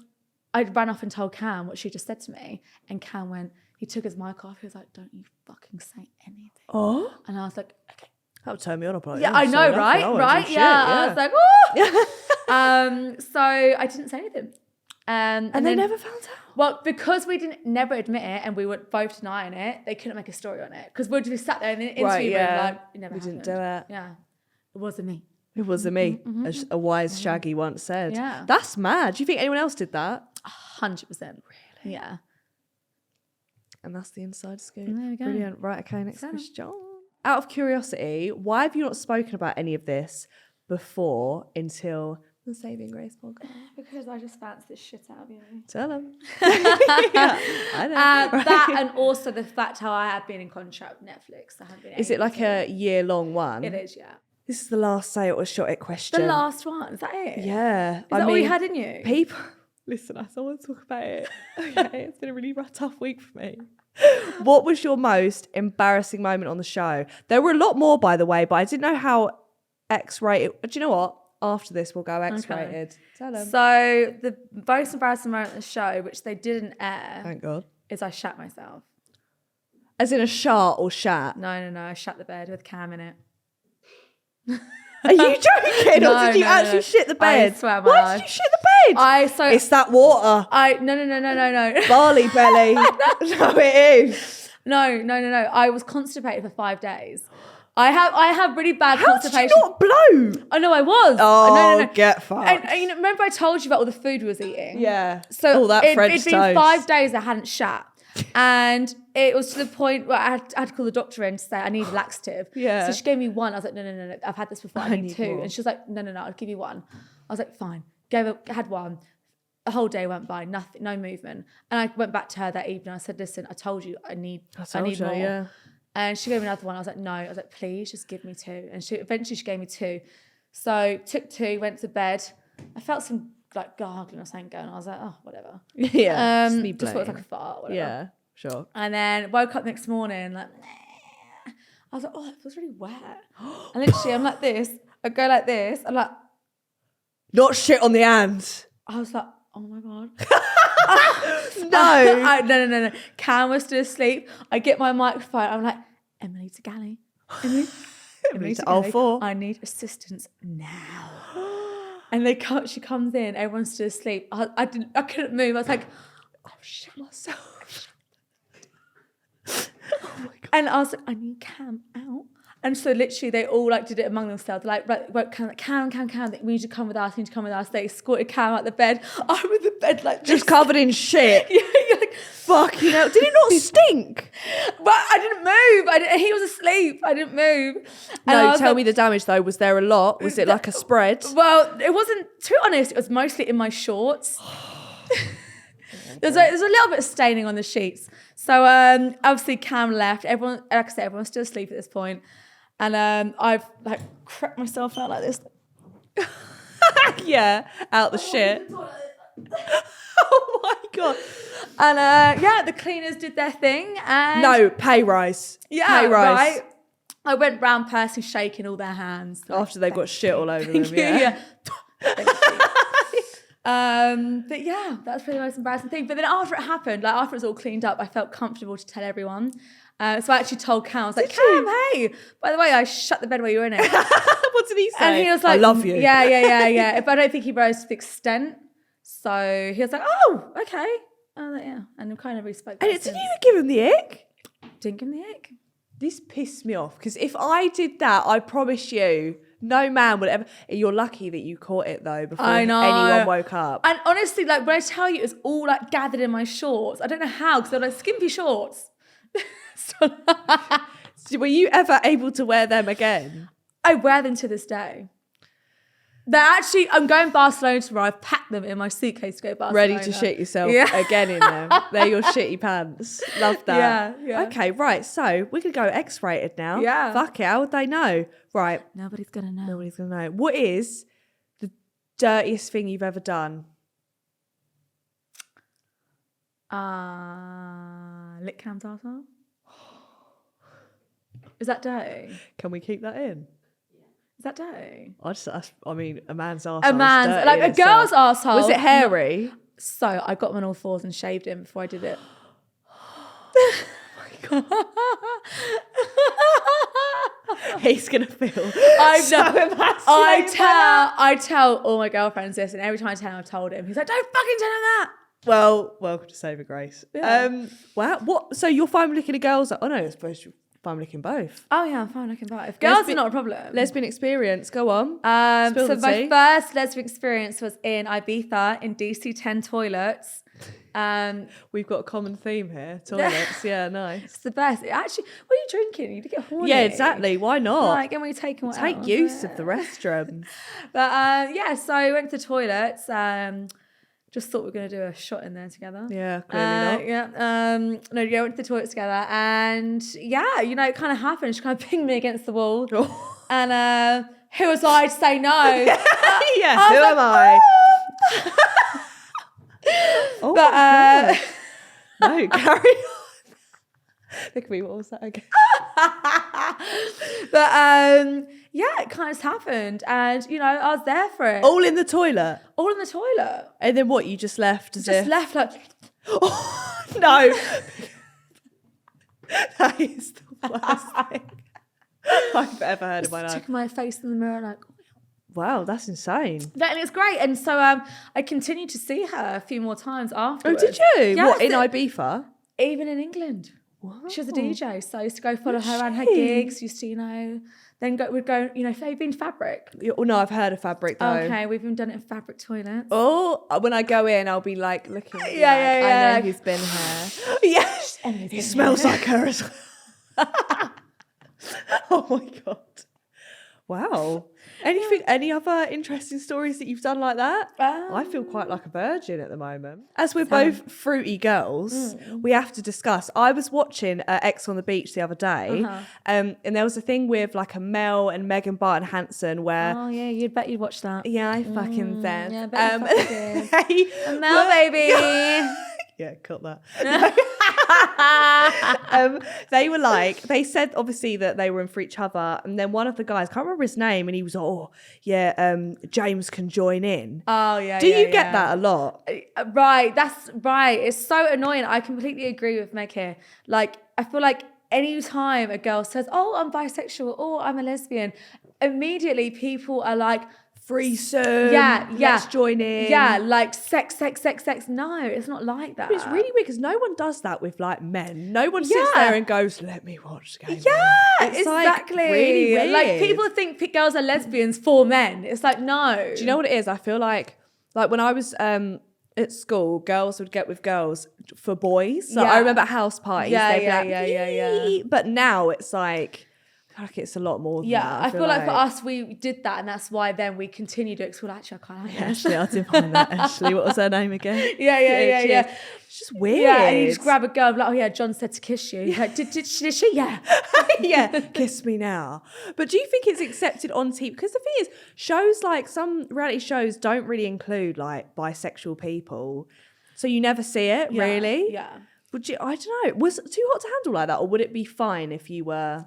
I ran off and told Cam what she just said to me, and Cam he took his mic off. He was like, don't you fucking say anything. Oh. And I was like, okay. That would turn me on. Yeah, I know, right? Right? Yeah. I was like, oh. So I didn't say anything. And they never found out? Well, because we never admit it and we were both denying it, they couldn't make a story on it. Because we'd just sat there in the interview room like, it never happened. Didn't do it. Yeah. It wasn't me. It wasn't me, as a wise Shaggy once said. Yeah. That's mad. Do you think anyone else did that? 100%. Really? Yeah. And that's the inside scoop. There we go. Brilliant. Right, okay, next question. Out of curiosity, why have you not spoken about any of this before until the Saving Grace podcast? Because I just fancy this shit out of you. Tell them. I know. That and also the fact how I have been in contract with Netflix. I haven't been. Is it like a year-long one? It is, yeah. This is the last say it or shot it question. The last one, is that it? Yeah. Is that all you had in you? People, listen, I don't want to talk about it. Okay, it's been a really tough week for me. What was your most embarrassing moment on the show? There were a lot more, by the way, but I didn't know how X-rated. Do you know what? After this, we'll go X-rated. Okay. Tell them. So the most embarrassing moment on the show, which they didn't air, thank God, is I shat myself. As in a shart or shat? No. I shat the bed with Cam in it. Are you joking? Or did you actually shit the bed? I swear my Why life. did you shit the bed? It's that water. No. Barley belly. No, it is. No. I was constipated for 5 days. I have really bad constipation. How did you not blow? Oh no, I was. Oh, no. get fucked. And you know, remember I told you about all the food we was eating? Yeah. So that French it'd been toast. 5 days I hadn't shat. And it was to the point where I had to call the doctor in to say I need a laxative. Yeah. So she gave me one. I was like, no. I've had this before. I need 2. more. And she was like, no. I'll give you 1. I was like, fine. Had 1. A whole day went by, nothing, no movement. And I went back to her that evening. I said, listen, I told you I need more. Yeah. And she gave me another one. I was like, no. I was like, please just give me 2. And eventually she gave me 2. So took 2, went to bed. I felt some like gargling or something going on. I was like, oh, whatever. Yeah. Just felt like a fart, whatever. Yeah, sure. And then woke up next morning like, nah. I was like, oh, it feels really wet. And literally I'm like this. I go like this. I'm like, not shit on the hand. I was like, oh my God. No. No. Cam was still asleep. I get my microphone. I'm like, Emily to Galley. Emily to L4. I need assistance now. And she comes in. Everyone's still asleep. I couldn't move. I was like, oh, shit myself. Oh my God. And I was like, I need Cam out. And so literally they all like did it among themselves. Like, Cam, we need to come with us. They escorted Cam out the bed. I'm in the bed like just covered in shit. Yeah, you're like, fucking hell. Did it not stink? But I didn't move. He was asleep. I didn't move. No, tell me the damage though. Was there a lot? Was it like a spread? Well, it wasn't, to be honest, it was mostly in my shorts. There's a little bit of staining on the sheets. So obviously Cam left. Everyone, like I said, everyone's still asleep at this point. And I've like crept myself out like this. Yeah, out the shit. Oh my God. And the cleaners did their thing. And no, pay rise. Yeah, pay rise. Right? I went round personally shaking all their hands. Like, after they've got shit all over them. Yeah. But yeah, that's probably the most embarrassing thing. But then after it happened, like after it was all cleaned up, I felt comfortable to tell everyone. So I actually told Cam, I was like, Cam, hey, by the way, I shut the bed while you were in it. What did he say? And he was like, I love you. Yeah. But I don't think he rose to the extent. So he was like, oh, okay. Oh, yeah. And we kind of spoke. And did you even give him the ick? Didn't give him the ick. This pissed me off because if I did that, I promise you, no man would ever. You're lucky that you caught it though before anyone woke up. And honestly, like when I tell you, it's all like gathered in my shorts. I don't know how because they're like skimpy shorts. So were you ever able to wear them again? I wear them to this day. They're actually, I'm going to Barcelona tomorrow. I've packed them in my suitcase to go to Barcelona. Ready to shit yourself again in them. They're your shitty pants. Love that. Yeah. Okay, right. So we're going to go X-rated now. Yeah. Fuck it. How would they know? Right. Nobody's going to know. Nobody's going to know. What is the dirtiest thing you've ever done? Lick Cam's arsehole? Is that dirty? Can we keep that in? Is that dirty? I mean, a man's arsehole. A man's, like a girl's arsehole. Was it hairy? So I got him on all fours and shaved him before I did it. Oh my God. He's gonna feel I tell all my girlfriends this, and every time I tell him, I've told him. He's like, "Don't fucking tell him that." Well, welcome to Saving Grace. Yeah. Wow. What? So you're fine with licking a girl's? Oh no, I suppose you're fine with licking both. Oh yeah, I'm fine looking both. Girls are not a problem. Lesbian experience. Go on. So my first lesbian experience was in Ibiza in DC-10 toilets. We've got a common theme here. Toilets. Yeah, nice. It's the best. Actually, what are you drinking? You get horny. Yeah, exactly. Why not? Like, and we're taking what Take else? use of the restroom. But yeah, so I went to the toilets. Just thought we were going to do a shot in there together. Yeah, clearly not. Yeah. No, yeah, went to the toilets together, and yeah, you know, it kind of happened. She kind of pinged me against the wall, and who was I to say no? Yeah, who am I? Oh, but no, carry on. Look at me. What was that again? But yeah, it kind of happened, and you know, I was there for it. All in the toilet. All in the toilet. And then what? You just left? Left like. Oh, no. That is the worst thing I've ever heard in my life. Took my face in the mirror like. Wow, that's insane. And it's great. And so I continued to see her a few more times afterwards. Oh, did you? Yeah, what, in Ibiza? Even in England. Wow. She was a DJ, so I used to go follow her around her gigs, used to, you know, then we'd go, you know, have you been Fabric? Oh, no, I've heard of Fabric though. Okay, we've even done it in Fabric toilets. Oh, when I go in, I'll be like looking. Yeah. I know who's been here. Yes, he smells like her as well. Oh my God. Wow. Any other interesting stories that you've done like that? I feel quite like a virgin at the moment. As we're both fruity girls, we have to discuss. I was watching X on the Beach the other day, and there was a thing with like a Mel and Megan Barton Hanson where... Oh yeah, you'd bet you'd watch that. Yeah, I fucking said. Yeah, I bet you fucking did. Mel, baby. Yeah, cut that. They were like, they said obviously that they were in for each other, and then one of the guys, can't remember his name, and he was James can join in. Oh yeah. Do you get that a lot? Right, that's right. It's so annoying. I completely agree with Meg here. Like, I feel like any time a girl says, "Oh, I'm bisexual," or "I'm a lesbian," immediately people are like, threesome. Yeah. Let's join in. Yeah, like sex. No, it's not like that. But it's really weird because no one does that with like men. No one sits there and goes, "Let me watch the game." Yeah, it's exactly. Like really weird. Like people think girls are lesbians for men. It's like, no. Do you know what it is? I feel like when I was at school, girls would get with girls for boys. So I remember at house parties. Yeah. But now it's like it's a lot more than that. I feel like for us, we did that, and that's why then we continued to explore. Actually, I can't. Ashley, I didn't find that. Ashley, what was her name again? Yeah. It's just weird. Yeah, and you just grab a girl, like, "Oh yeah, John said to kiss you." Like, did she? Yeah. Yeah, kiss me now. But do you think it's accepted on TV? Because the thing is, shows like some reality shows don't really include like bisexual people, so you never see it really. Yeah. Would you? I don't know. Was it Too Hot to Handle like that, or would it be fine if you were?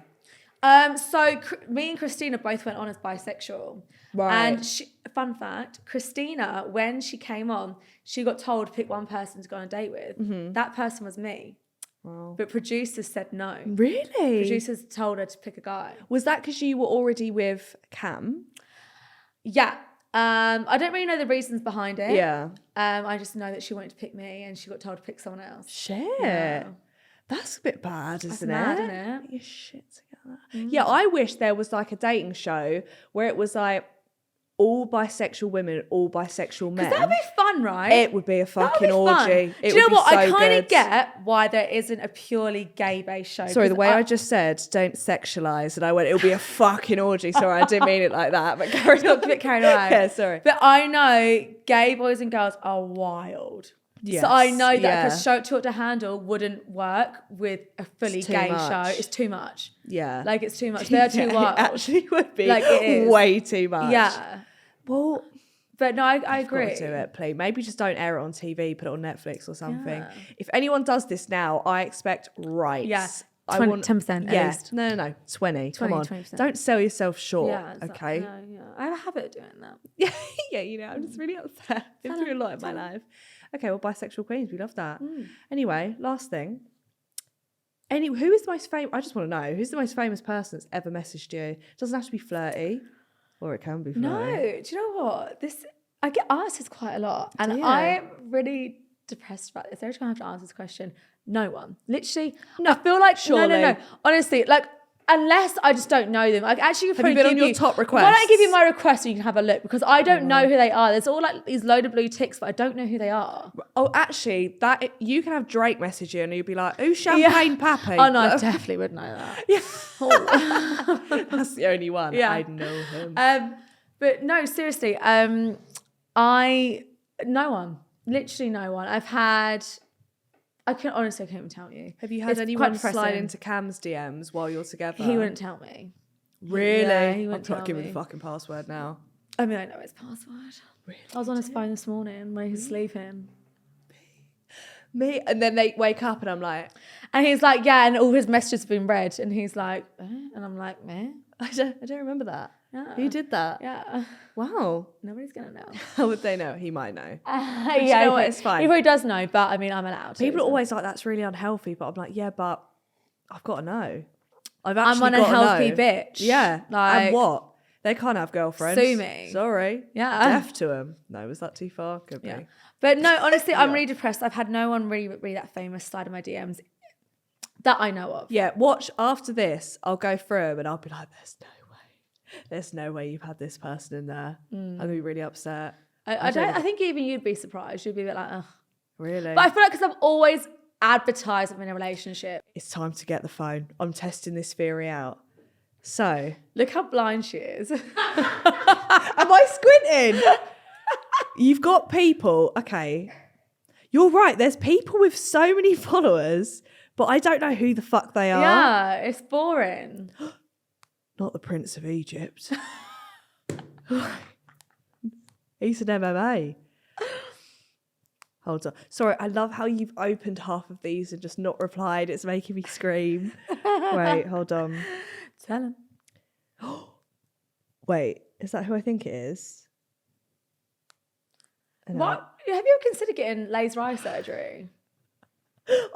So me and Christina both went on as bisexual. Right. And fun fact, Christina, when she came on, she got told to pick one person to go on a date with. Mm-hmm. That person was me. Wow. But producers said no. Really? Producers told her to pick a guy. Was that because you were already with Cam? Yeah. I don't really know the reasons behind it. Yeah. I just know that she wanted to pick me and she got told to pick someone else. Shit. Yeah. That's a bit bad, isn't it? Mad, isn't it? Get your shit together. Yeah, I wish there was like a dating show where it was like all bisexual women, all bisexual men. That would be fun, right? It would be a fucking orgy. Do you know what? I kind of get why there isn't a purely gay-based show. Sorry, the way I just said, don't sexualise, and I went, it'll be a fucking orgy. Sorry, I didn't mean it like that, but carry on. A bit carried away. Yeah, sorry. But I know gay boys and girls are wild. Yes, so I know that a show to handle wouldn't work with a fully gay show. It's too much. Yeah. Like, it's too much. They're too wild. It actually would be like, it is. way too much. Yeah. Well, but no, I agree. Do it, please. Maybe just don't air it on TV, put it on Netflix or something. Yeah. If anyone does this now, I expect rights. Yeah. I want 10% at least. No. 20. Come on. 20%. Don't sell yourself short. Yeah, okay. I have a habit of doing that. Yeah, you know, I'm just really upset. I've been through a lot in my life. Okay, well, bisexual queens, we love that. Anyway, last thing. Who is the most famous? I just want to know, who's the most famous person that's ever messaged you? It doesn't have to be flirty, or it can be flirty. No, do you know what? I get asked this quite a lot, and I'm really depressed about this. Every time I have to answer this question, no one. Literally, no. I feel like surely. No. Honestly, like, unless I just don't know them. Like, actually, have you been on your top requests? Why don't I give you my request so you can have a look? Because I don't know who they are. There's all like these load of blue ticks, but I don't know who they are. Oh, actually, that you can have Drake message you and you'll be like, "Who's Champagne Pappy?" Oh no, I definitely would know that. Yeah, that's the only one. Yeah. I know him. But no, seriously, no one. Literally no one. I can't even tell you. Have you had anyone slide into Cam's DMs while you're together? He wouldn't tell me. Really? Yeah, he I'm wouldn't not tell giving me. the fucking password now. I mean, I know his password. Really? I was on his phone this morning when he was sleeping. Me? And then they wake up and I'm like... And he's like, yeah, and all his messages have been read. And he's like, eh? And I'm like, meh? I don't remember that. Yeah. Who did that? Yeah. Wow. Nobody's going to know. How would they know? He might know. Yeah, you know what? It's fine. He probably does know, but I mean, I'm allowed to. People are always like, that's really unhealthy. But I'm like, yeah, but I've got to know. I'm on a healthy bitch. Yeah. Like, and what? They can't have girlfriends. Sue me. Sorry. Yeah. Deaf to them. No, was that too far? Could be. But no, honestly, I'm really depressed. I've had no one really that famous slide in my DMs that I know of. Yeah. Watch after this. I'll go through them and I'll be like, there's no way you've had this person in there. I'm gonna be really upset. I think even you'd be surprised. You'd be a bit like, ugh. Really? But I feel like because I've always advertised I'm in a relationship. It's time to get the phone. I'm testing this theory out. So look how blind she is. Am I squinting? You've got people. Okay, you're right. There's people with so many followers, but I don't know who the fuck they are. Yeah, it's boring. Not the Prince of Egypt. He's an MMA. Hold on. Sorry, I love how you've opened half of these and just not replied. It's making me scream. Wait, hold on. Tell him. Wait, is that who I think it is? What? Have you ever considered getting laser eye surgery?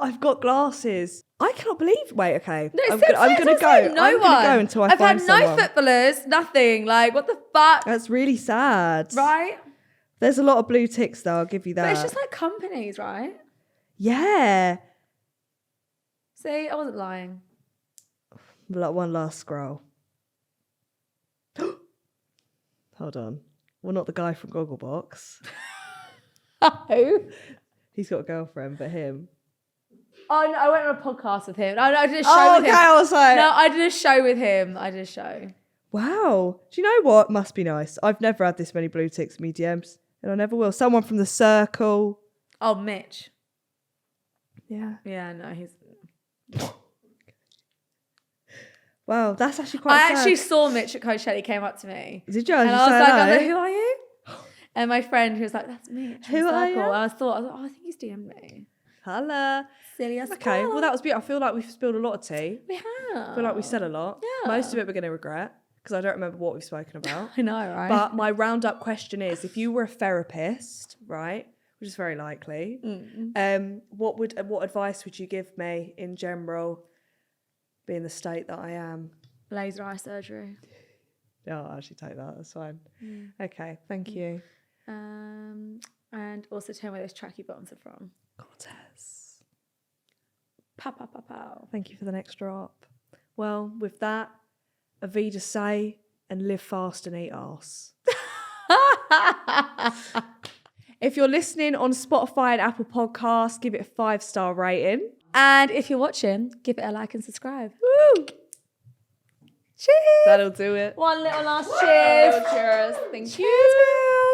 I've got glasses. I cannot believe. Wait, okay. No, I'm gonna go. No I'm gonna go until I find someone. I've had no footballers, nothing. Like, what the fuck? That's really sad. Right? There's a lot of blue ticks though, I'll give you that. But it's just like companies, right? Yeah. See, I wasn't lying. Like one last scroll. Hold on. Well, not the guy from Gogglebox. Who? He's got a girlfriend, but him. Oh, no, I went on a podcast with him. I did a show with him. I was like... No, I did a show with him. I did a show. Wow. Do you know what? Must be nice. I've never had this many blue ticks in me DMs, and I never will. Someone from the circle. Oh, Mitch. Yeah. Yeah, no, he's... Wow, that's actually quite sad. I actually saw Mitch at Coachella. He came up to me. Did you? And I was like, who are you? And my friend, who was like, that's Mitch. Who are you? And I was like, oh, I think he's DM'd me. Holla. Silly as Okay, well, that was beautiful. I feel like we've spilled a lot of tea. We have. I feel like we said a lot. Yeah. Most of it we're going to regret because I don't remember what we've spoken about. I know, right? But my roundup question is, if you were a therapist, right, which is very likely, what advice would you give me in general, being the state that I am? Laser eye surgery. Yeah, I'll actually take that. That's fine. Okay, thank you. And also tell me where those tracky bottoms are from. Cortez. Pow, pow, pow, pow. Thank you for the next drop. Well, with that, Avida say and live fast and eat arse. If you're listening on Spotify and Apple Podcasts, give it a 5-star rating. And if you're watching, give it a like and subscribe. Woo! Cheers. That'll do it. One little last cheers. Cheers. Thank you. Cheers.